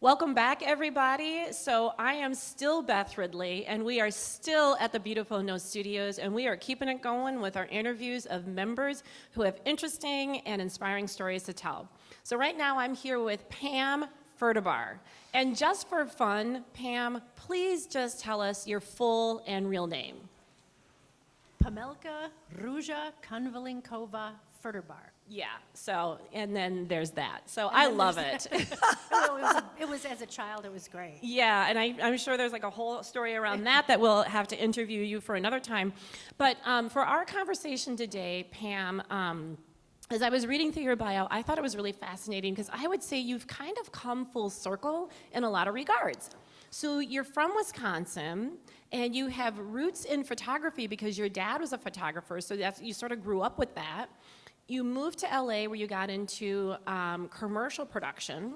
Welcome back, everybody. So I am still Beth Ridley, and we are still at the beautiful No Studios, and we are keeping it going with our interviews of members who have interesting and inspiring stories to tell. So right now I'm here with Pam Ferderbar. And just for fun, Pam, please just tell us your full and real name. Pamelka Ruja Konvalinkova Ferderbar. Yeah, so, and then there's that. So I love it. It was as a child, it was great. Yeah, and I'm sure there's like a whole story around that we'll have to interview you for another time. But for our conversation today, Pam, as I was reading through your bio, I thought it was really fascinating because I would say you've kind of come full circle in a lot of regards. So you're from Wisconsin, and you have roots in photography because your dad was a photographer, so you sort of grew up with that. You moved to LA where you got into commercial production.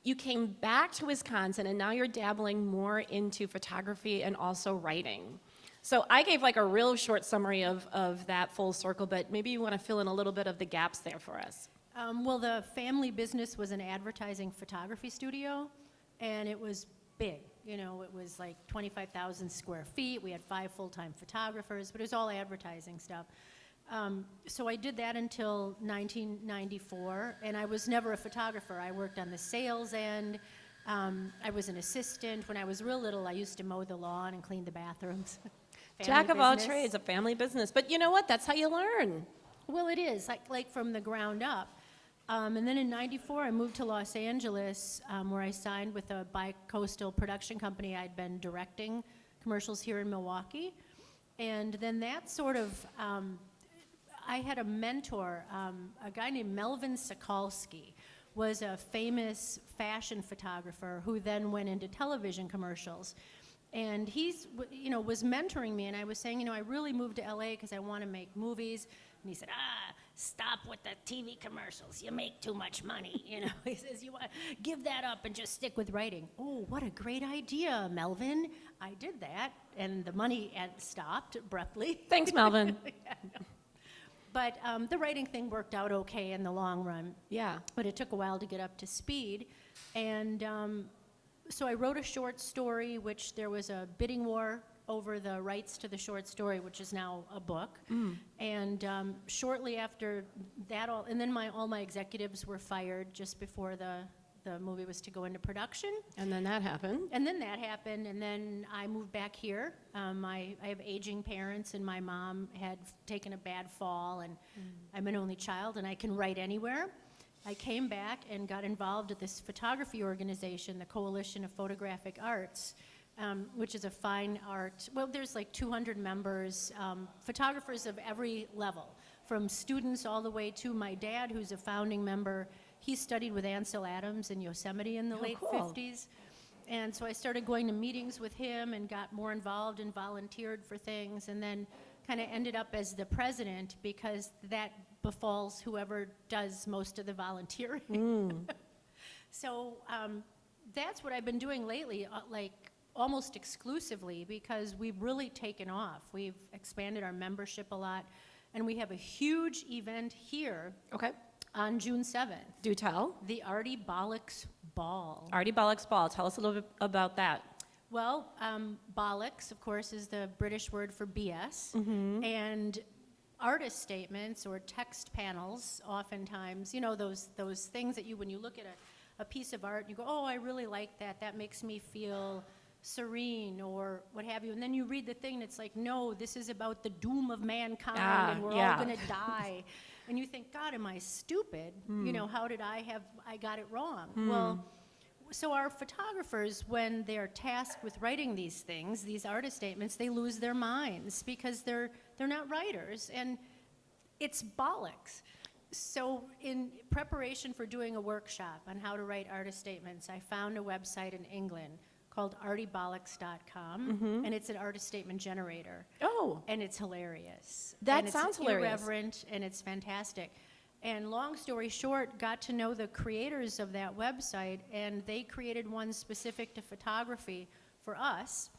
You came back to Wisconsin, and now you're dabbling more into photography and also writing. So I gave like a real short summary of that full circle, but maybe you want to fill in a little bit of the gaps there for us. Well, the family business was an advertising photography studio, and it was big. You know, it was like 25,000 square feet. We had 5 full-time photographers, but it was all advertising stuff. So I did that until 1994, and I was never a photographer. I worked on the sales end. I was an assistant. When I was real little, I used to mow the lawn and clean the bathrooms. Jack of all trades, a family business. But you know what? That's how you learn. Well, it is, like from the ground up. And then in 94, I moved to Los Angeles, where I signed with a bi-coastal production company. I'd been directing commercials here in Milwaukee. And then that sort of... I had a mentor, a guy named Melvin Sokolsky, was a famous fashion photographer who then went into television commercials. And he's, was mentoring me, and I was saying, I really moved to LA because I want to make movies. And he said, stop with the TV commercials. You make too much money. He says, you want give that up and just stick with writing. Oh, what a great idea, Melvin. I did that, and the money had stopped abruptly. Thanks, Melvin. Yeah. But the writing thing worked out okay in the long run. Yeah. But it took a while to get up to speed. And so I wrote a short story, which there was a bidding war over the rights to the short story, which is now a book. And shortly after that, and then all my executives were fired just before the movie was to go into production. And then that happened. And then I moved back here. I have aging parents, and my mom had taken a bad fall, and I'm an only child, and I can write anywhere. I came back and got involved at this photography organization, the Coalition of Photographic Arts, which is a fine art. Well, there's like 200 members, photographers of every level, from students all the way to my dad, who's a founding member. He studied with Ansel Adams in Yosemite in the late 50s. And so I started going to meetings with him and got more involved and volunteered for things, and then kind of ended up as the president because that befalls whoever does most of the volunteering. So that's what I've been doing lately, like almost exclusively, because we've really taken off. We've expanded our membership a lot, and we have a huge event here. Okay. On June 7th. Do tell. The Artie Bollocks Ball. Artie Bollocks Ball. Tell us a little bit about that. Well, bollocks, of course, is the British word for BS. And artist statements or text panels, oftentimes, those things that when you look at a piece of art, you go, oh, I really like that. That makes me feel serene or what have you. And then you read the thing and it's like, no, this is about the doom of mankind and we're all going to die. And you think, God, am I stupid? How did I got it wrong? Well, so our photographers, when they're tasked with writing these things, these artist statements, they lose their minds because they're not writers, and it's bollocks. So in preparation for doing a workshop on how to write artist statements, I found a website in England called artiebollocks.com, and it's an artist statement generator. Oh. And it's hilarious. That sounds hilarious. It's irreverent, and it's fantastic. And long story short, got to know the creators of that website, and they created one specific to photography for us.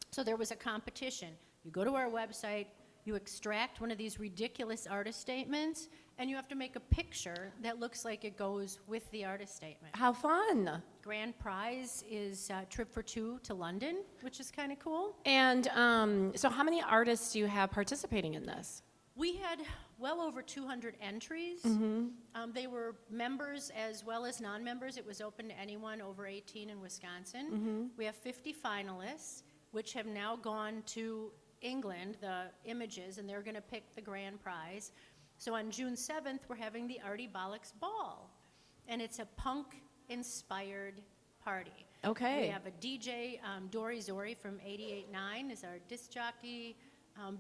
So there was a competition. You go to our website, you extract one of these ridiculous artist statements, and you have to make a picture that looks like it goes with the artist statement. How fun. Grand prize is a trip for 2 to London, which is kind of cool. And so how many artists do you have participating in this? We had well over 200 entries. They were members as well as non-members. It was open to anyone over 18 in Wisconsin. We have 50 finalists, which have now gone to England, the images, and they're going to pick the grand prize. So on June 7th, we're having the Artie Bollocks Ball, and it's a punk-inspired party. Okay. We have a DJ, Dory Zori from 88.9 is our disc jockey.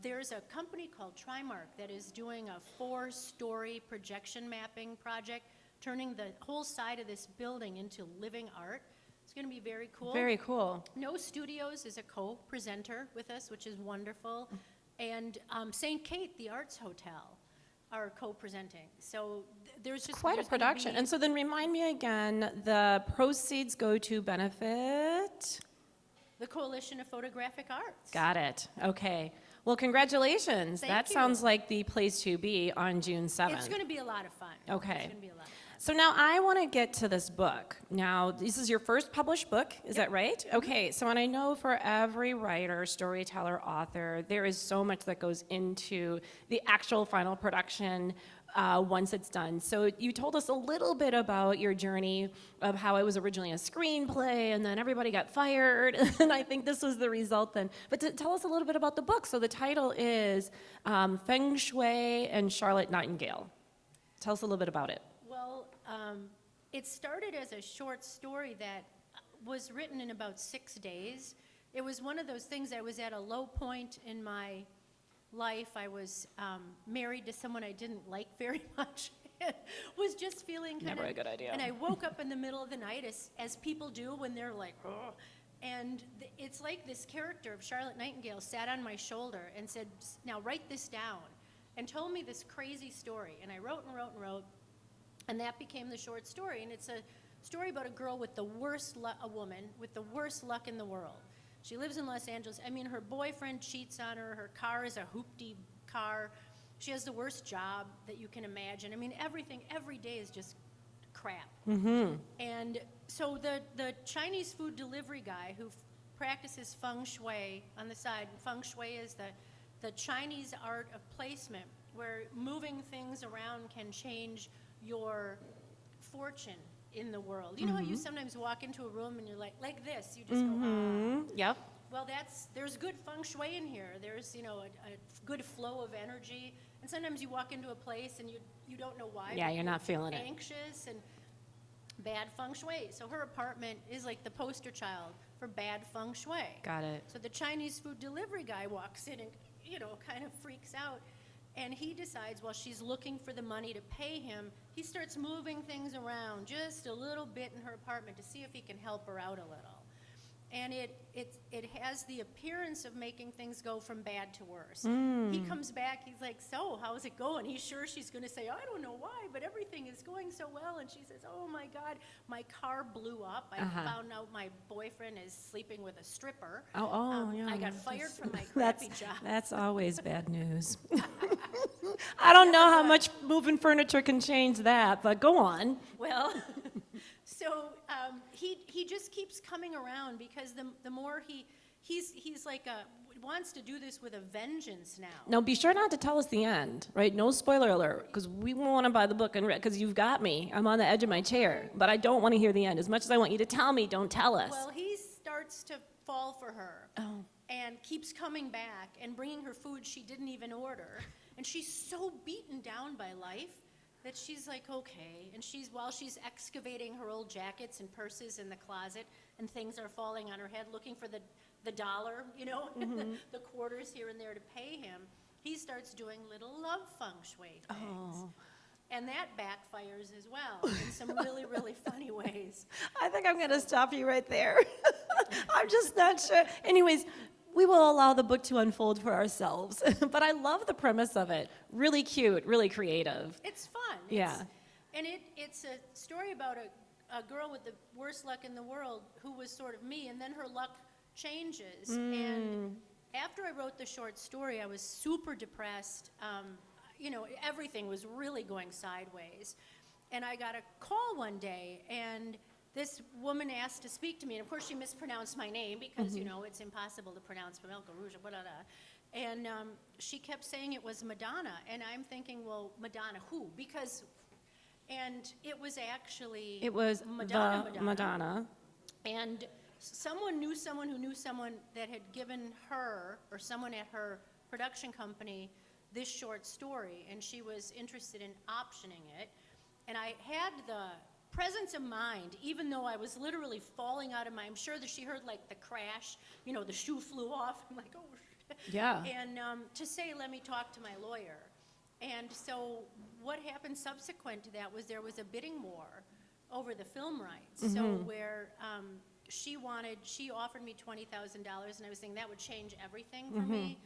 There's a company called Trimark that is doing a 4-story projection mapping project, turning the whole side of this building into living art. It's going to be very cool. Very cool. No Studios is a co-presenter with us, which is wonderful. And St. Kate, the Arts Hotel, are co-presenting. So there's just Quite a there's gonna production. be- And so then remind me again, the proceeds go to benefit? The Coalition of Photographic Arts. Got it. Okay. Well, congratulations. Thank That you. sounds like the place to be on June 7th. It's going to be a lot of fun. Okay. It's going to be a lot of fun. So now I want to get to this book. Now, this is your first published book, is that right? Okay, so and I know for every writer, storyteller, author, there is so much that goes into the actual final production once it's done. So you told us a little bit about your journey of how it was originally a screenplay and then everybody got fired, and I think this was the result then. But tell us a little bit about the book. So the title is Feng Shui and Charlotte Nightingale. Tell us a little bit about it. Well, it started as a short story that was written in about 6 days. It was one of those things. I was at a low point in my life. I was married to someone I didn't like very much. Was just feeling kind Never a good idea. And I woke up in the middle of the night, as people do when they're like, oh. And it's like this character of Charlotte Nightingale sat on my shoulder and said, now write this down, and told me this crazy story. And I wrote and wrote and wrote. And that became the short story. And it's a story about a girl with the worst luck, a woman with the worst luck in the world. She lives in Los Angeles. I mean, her boyfriend cheats on her. Her car is a hoopty car. She has the worst job that you can imagine. I mean, everything, every day is just crap. And so the Chinese food delivery guy who practices feng shui on the side, feng shui is the Chinese art of placement, where moving things around can change your fortune in the world. You know how you sometimes walk into a room and you're like this, you just go, ah. Yep. Well, there's good feng shui in here. There's, you know, a good flow of energy. And sometimes you walk into a place and you don't know why. Yeah, but you're not feeling it. Anxious and bad feng shui. So her apartment is like the poster child for bad feng shui. Got it. So the Chinese food delivery guy walks in and, you know, kind of freaks out. And he decides while she's looking for the money to pay him, he starts moving things around just a little bit in her apartment to see if he can help her out a little. And it has the appearance of making things go from bad to worse. He comes back, he's like, so, how's it going? He's sure she's going to say, I don't know why, but everything is going so well. And she says, oh my God, my car blew up. I found out my boyfriend is sleeping with a stripper. Yeah. I got fired from my crappy job. That's always bad news. I don't know how much moving furniture can change that, but go on. Well, so he just keeps coming around because the more he's like wants to do this with a vengeance now. Now, be sure not to tell us the end, right? No spoiler alert, because we won't want to buy the book and read, because you've got me. I'm on the edge of my chair, but I don't want to hear the end. As much as I want you to tell me, don't tell us. Well, he starts to fall for her and keeps coming back and bringing her food she didn't even order. And she's so beaten down by life that she's like, okay. And while she's excavating her old jackets and purses in the closet, and things are falling on her head, looking for the dollar, you know, the quarters here and there to pay him, he starts doing little love feng shui things. And that backfires as well in some really, really funny ways. I think I'm going to stop you right there. I'm just not sure. Anyways, we will allow the book to unfold for ourselves. But I love the premise of it. Really cute, really creative. It's fun. Yeah. And it's a story about a girl with the worst luck in the world who was sort of me, and then her luck changes. And after I wrote the short story, I was super depressed. everything was really going sideways. And I got a call one day, and this woman asked to speak to me, and of course she mispronounced my name because, it's impossible to pronounce Pamelka Rouge, blah, blah, blah. And she kept saying it was Madonna, and I'm thinking, well, Madonna who? And it was actually It was Madonna. And someone knew someone who knew someone that had given her, or someone at her production company, this short story, and she was interested in optioning it. And I had the presence of mind, even though I was literally falling out of I'm sure that she heard like the crash, the shoe flew off. I'm like, oh, shit. Yeah. And to say, let me talk to my lawyer. And so what happened subsequent to that was there was a bidding war over the film rights. So where she offered me $20,000, and I was saying that would change everything for me.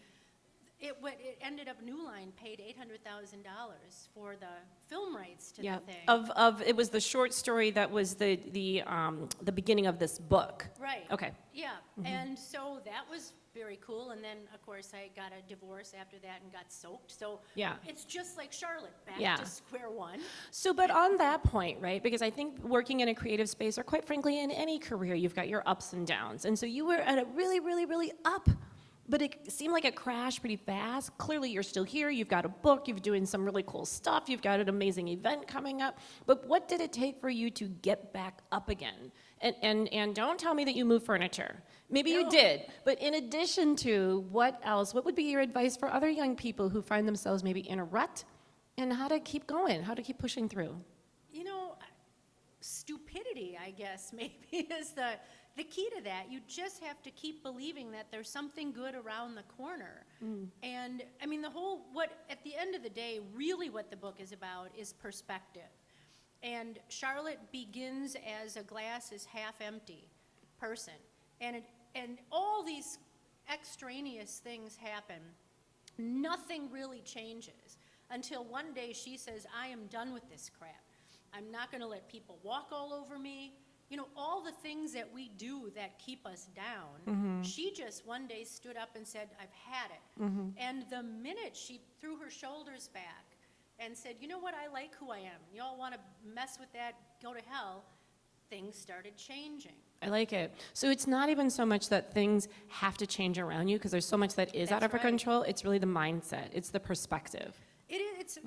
It ended up New Line paid $800,000 for the film rights to the thing. It was the short story that was the beginning of this book. Right. Okay. Yeah. And so that was very cool. And then, of course, I got a divorce after that and got soaked. So it's just like Charlotte, back to square one. So, but on that point, right, because I think working in a creative space, or quite frankly in any career, you've got your ups and downs. And so you were at a really, really, really up, but it seemed like it crashed pretty fast. Clearly you're still here, you've got a book, you're doing some really cool stuff, you've got an amazing event coming up. But what did it take for you to get back up again? And don't tell me that you moved furniture. Maybe you did, but in addition to what else, what would be your advice for other young people who find themselves maybe in a rut, and how to keep going, how to keep pushing through? Stupidity, I guess, maybe is the key to that. You just have to keep believing that there's something good around the corner. And I mean, at the end of the day, really what the book is about is perspective. And Charlotte begins as a glass is half empty person. And all these extraneous things happen. Nothing really changes until one day she says, I am done with this crap. I'm not going to let people walk all over me. All the things that we do that keep us down, she just one day stood up and said, I've had it. And the minute she threw her shoulders back and said, you know what, I like who I am. Y'all want to mess with that, go to hell, things started changing. I like it. So it's not even so much that things have to change around you, because there's so much that is out of our control. It's really the mindset. It's the perspective. It's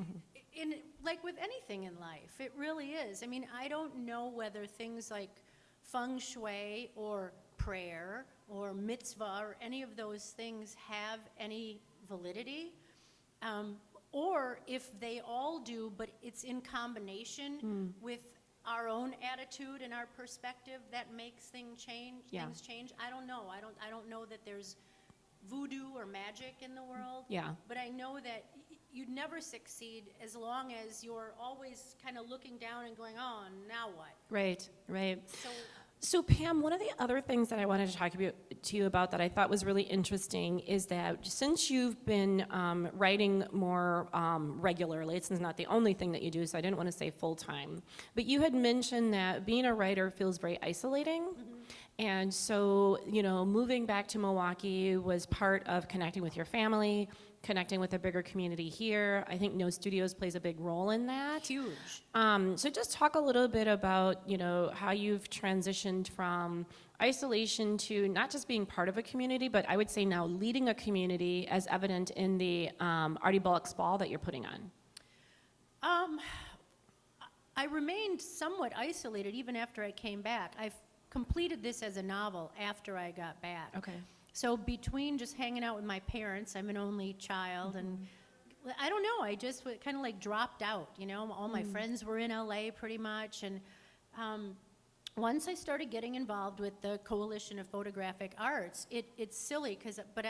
like with anything in life, it really is. I mean, I don't know whether things like feng shui or prayer or mitzvah or any of those things have any validity, or if they all do, but it's in combination with our own attitude and our perspective that makes things change. I don't know. I don't know that there's voodoo or magic in the world. But I know that you'd never succeed as long as you're always kind of looking down and going, oh, now what? Right. So Pam, one of the other things that I wanted to talk to you about that I thought was really interesting is that since you've been writing more regularly, it's not the only thing that you do, so I didn't want to say full-time, but you had mentioned that being a writer feels very isolating. And so, moving back to Milwaukee was part of connecting with your family, connecting with a bigger community here. I think No Studios plays a big role in that. Huge. So just talk a little bit about, how you've transitioned from isolation to not just being part of a community, but I would say now leading a community, as evident in the Artie Bullock's Ball that you're putting on. I remained somewhat isolated even after I came back. I've completed this as a novel after I got back. Okay. So between just hanging out with my parents, I'm an only child, and I don't know, I just kind of like dropped out, all my friends were in LA pretty much, and once I started getting involved with the Coalition of Photographic Arts, it's silly, but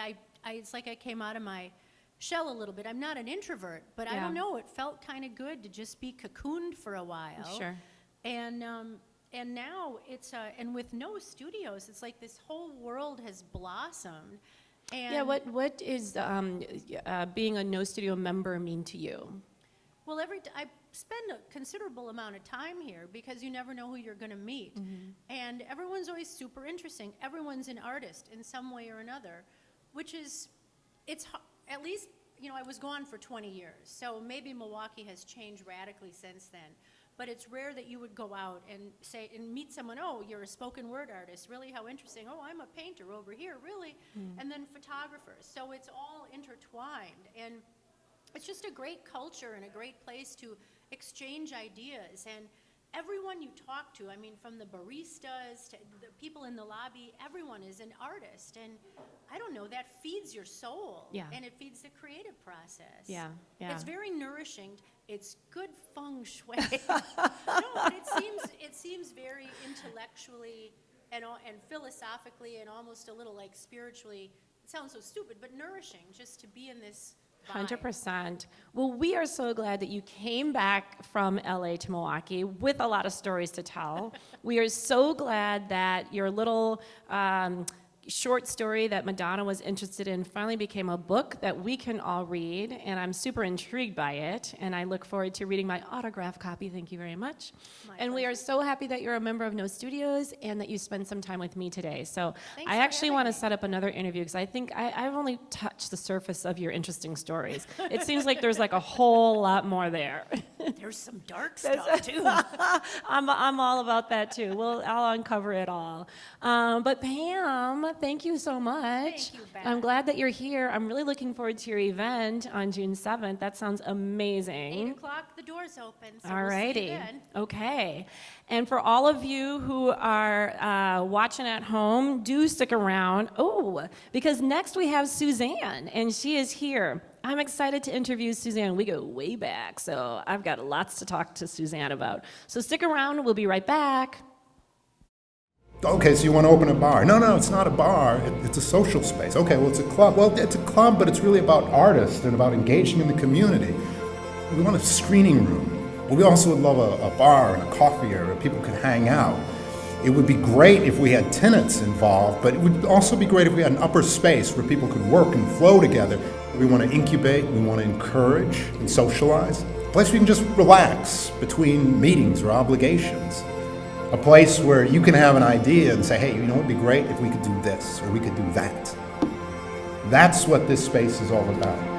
it's like I came out of my shell a little bit. I'm not an introvert, but I don't know, it felt kind of good to just be cocooned for a while. Sure. And now and with No Studios, it's like this whole world has blossomed. And what is being a No Studio member mean to you? Well, I spend a considerable amount of time here because you never know who you're going to meet. And everyone's always super interesting. Everyone's an artist in some way or another, which is, at least I was gone for 20 years, so maybe Milwaukee has changed radically since then. But it's rare that you would go out and say and meet someone, oh, you're a spoken word artist, really, how interesting. Oh, I'm a painter over here, really. And then photographers. So it's all intertwined. And it's just a great culture and a great place to exchange ideas. And everyone you talk to, I mean, from the baristas to the people in the lobby, everyone is an artist. And I don't know, that feeds your soul. Yeah. And it feeds the creative process. Yeah, yeah. It's very nourishing. It's good feng shui. No, but it seems very intellectually and philosophically and almost a little like spiritually. It sounds so stupid, but nourishing just to be in this vibe. 100%. Well, we are so glad that you came back from LA to Milwaukee with a lot of stories to tell. We are so glad that your little short story that Madonna was interested in finally became a book that we can all read, and I'm super intrigued by it, and I look forward to reading my autograph copy. Thank you very much. And we are so happy that you're a member of No Studios and that you spent some time with me today. So Thanks I for actually having want to me. set up another interview because I think I've only touched the surface of your interesting stories. It seems like there's like a whole lot more there. There's some dark stuff too. I'm all about that too. I'll uncover it all. But Pam, thank you so much. Thank you, Beth. I'm glad that you're here. I'm really looking forward to your event on June 7th. That sounds 8 amazing. o'clock, the door's open, so All we'll see you righty. then. Okay. And for all of you who are watching at home, do stick around. Oh, because next we have Suzanne, and she is here. I'm excited to interview Suzanne. We go way back, so I've got lots to talk to Suzanne about. So stick around. We'll be right back. Okay, so you want to open a bar. No, it's not a bar. It's a social space. Okay, well, it's a club. Well, it's a club, but it's really about artists and about engaging in the community. We want a screening room. But we also would love a bar and a coffee area where people could hang out. It would be great if we had tenants involved, but it would also be great if we had an upper space where people could work and flow together. We want to incubate, we want to encourage and socialize. A place where you can just relax between meetings or obligations. A place where you can have an idea and say, hey, you know what would be great if we could do this or we could do that. That's what this space is all about.